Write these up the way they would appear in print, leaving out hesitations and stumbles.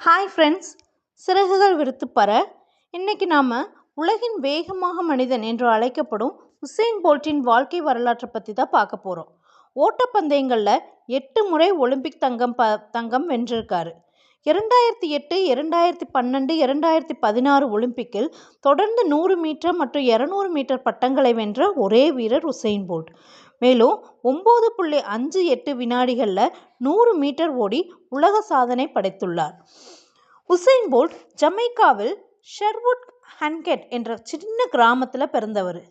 Hi friends, சிறகுகள் விரித்து பற. இன்றைக்கி நாம் உலகின் வேகமாக மனிதன் என்று அழைக்கப்படும் உசேன் போல்ட்டின் வாழ்க்கை வரலாற்றை பற்றி தான் பார்க்க போகிறோம். ஓட்டப்பந்தயங்களில் 8 முறை ஒலிம்பிக் தங்கம் வென்றிருக்காரு. 2008, 2012, 2016 ஒலிம்பிக்கில் தொடர்ந்து 100 மீட்டர் மற்றும் 200 மீட்டர் பட்டங்களை வென்ற ஒரே வீரர் உசேன் போல்ட். மேலும் 9.58 வினாடிகளில் 100 மீட்டர் ஓடி உலக சாதனை படைத்துள்ளார். உசேன் போல்ட் ஜமைக்காவில் ஷெர்வுட் ஹன்கெட் என்ற சின்ன கிராமத்தில் பிறந்தவர்.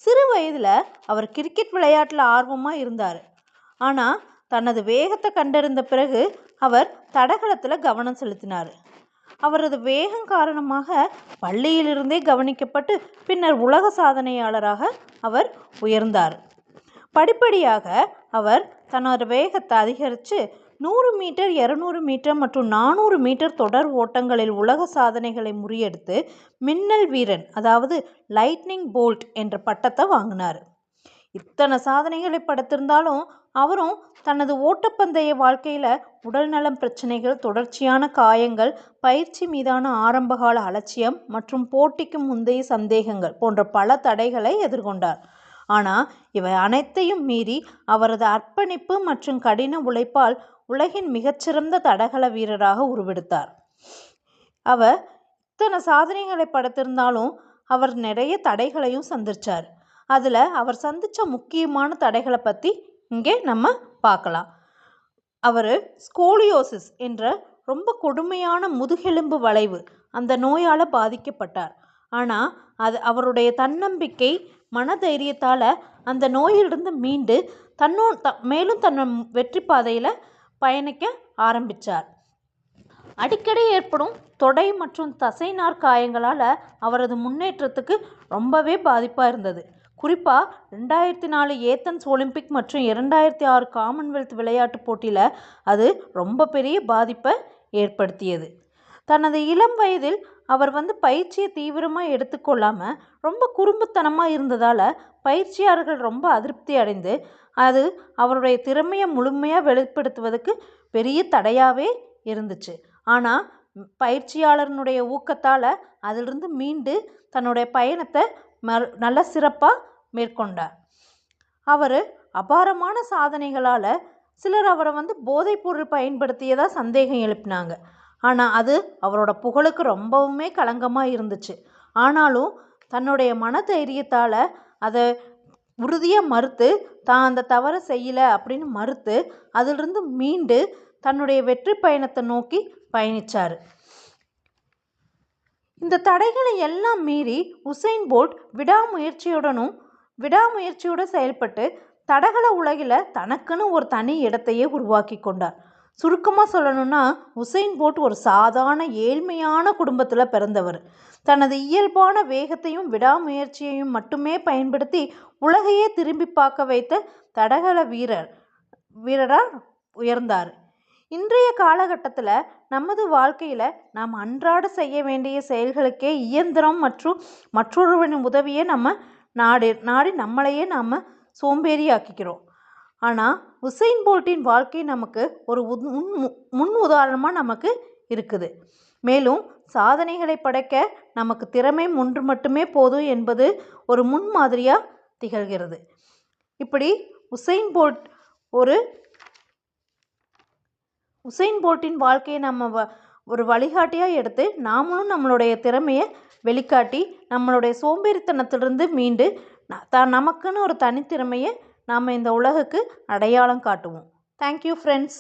சிறு வயதில் அவர் கிரிக்கெட் விளையாட்டில் ஆர்வமாக இருந்தார். ஆனால் தனது வேகத்தை கண்டறிந்த பிறகு அவர் தடகளத்தில் கவனம் செலுத்தினார். அவரது வேகம் காரணமாக பள்ளியிலிருந்தே கவனிக்கப்பட்டு பின்னர் உலக சாதனையாளராக அவர் உயர்ந்தார். படிப்படியாக அவர் தனது வேகத்தை அதிகரித்து 100 மீட்டர், 200 மீட்டர் மற்றும் 400 மீட்டர் தொடர் ஓட்டங்களில் உலக சாதனைகளை முறியடித்து மின்னல் வீரன், அதாவது லைட்னிங் போல்ட் என்ற பட்டத்தை வாங்கினார். இத்தனை சாதனைகளை படைத்திருந்தாலும் அவரும் தனது ஓட்டப்பந்தய வாழ்க்கையில் உடல்நலம் பிரச்சனைகள், தொடர்ச்சியான காயங்கள், பயிற்சி மீதான ஆரம்பகால அலட்சியம் மற்றும் போட்டிக்கு முந்தைய சந்தேகங்கள் போன்ற பல தடைகளை எதிர்கொண்டார். ஆனால் இவை அனைத்தையும் மீறி அவரது அர்ப்பணிப்பு மற்றும் கடின உழைப்பால் உலகின் மிகச்சிறந்த தடகள வீரராக உருவெடுத்தார். அவர் இத்தனை சாதனைகளை படைத்திருந்தாலும் அவர் நிறைய தடைகளையும் சந்திச்சார். அதில் அவர் சந்தித்த முக்கியமான தடைகளை பற்றி இங்கே நம்ம பார்க்கலாம். அவர் ஸ்கோலியோசிஸ் என்ற ரொம்ப கொடுமையான முதுகெலும்பு வளைவு, அந்த நோயால் பாதிக்கப்பட்டார். ஆனால் அவருடைய தன்னம்பிக்கை, மனதைரியத்தால் அந்த நோயிலிருந்து மீண்டு மேலும் தன் வெற்றி பாதையில் பயணிக்க ஆரம்பித்தார். அடிக்கடி ஏற்படும் தொடை மற்றும் தசைநார் காயங்களால் அவரது முன்னேற்றத்துக்கு ரொம்பவே பாதிப்பாக இருந்தது. குறிப்பாக 2004 ஏத்தன்ஸ் ஒலிம்பிக் மற்றும் 2006 காமன்வெல்த் விளையாட்டுப் போட்டியில் அது ரொம்ப பெரிய பாதிப்பை ஏற்படுத்தியது. தனது இளம் வயதில் அவர் பயிற்சியை தீவிரமாக எடுத்துக்கொள்ளாமல் ரொம்ப குறும்புத்தனமாக இருந்ததால் பயிற்சியாளர்கள் ரொம்ப அதிருப்தி அடைந்து அது அவருடைய திறமையை முழுமையாக வெளிப்படுத்துவதற்கு பெரிய தடையாகவே இருந்துச்சு. ஆனால் பயிற்சியாளர்களுடைய ஊக்கத்தால் அதிலிருந்து மீண்டு தன்னுடைய பயணத்தை நல்ல சிறப்பாக மேற்கொண்டார். அவர் அபாரமான சாதனைகளால் சிலர் அவரை போதைப்பொருள் பயன்படுத்தியதாக சந்தேகம் எழுப்பினாங்க. ஆனால் அது அவரோட புகழுக்கு ரொம்பவுமே களங்கமாக இருந்துச்சு. ஆனாலும் தன்னுடைய மனதைரியத்தால் அதை உறுதியாக மறுத்து, தான் அந்த தவறை செய்யலை அப்படின்னு மறுத்து அதிலிருந்து மீண்டு தன்னுடைய வெற்றி பயணத்தை நோக்கி பயணித்தார். இந்த தடைகளை எல்லாம் மீறி உசேன் போல்ட் விடாமுயற்சியோடு செயல்பட்டு தடகள உலகில் தனக்குன்னு ஒரு தனி இடத்தையே உருவாக்கி கொண்டார். சுருக்கமாக சொல்லணும்னா உசேன் போல்ட் ஒரு சாதாரண ஏழ்மையான குடும்பத்தில் பிறந்தவர். தனது இயல்பான வேகத்தையும் விடாமுயற்சியையும் மட்டுமே பயன்படுத்தி உலகையே திரும்பி பார்க்க வைத்த தடகள வீரராக உயர்ந்தார். இன்றைய காலகட்டத்தில் நமது வாழ்க்கையில் நாம் அன்றாட செய்ய வேண்டிய செயல்களுக்கே இயந்திரம் மற்றும் மற்றொருவரின் உதவியை நம்ம நாடி நம்மளையே நாம் சோம்பேறியாக்கிக்கிறோம். ஆனால் உசேன் போல்ட்டின் வாழ்க்கை நமக்கு ஒரு முன் உதாரணமாக நமக்கு இருக்குது. மேலும் சாதனைகளை படைக்க நமக்கு திறமை ஒன்று மட்டுமே போதும் என்பது ஒரு முன்மாதிரியாக திகழ்கிறது. இப்படி உசேன் போல்ட்டின் வாழ்க்கையை நம்ம ஒரு வழிகாட்டியாக எடுத்து நாமளும் நம்மளுடைய திறமையை வெளிக்காட்டி நம்மளுடைய சோம்பேறித்தனத்திலிருந்து மீண்டு நமக்குன்னு ஒரு தனித்திறமையை நாம் இந்த உலகுக்கு அடையாளம் காட்டுவோம். Thank you friends.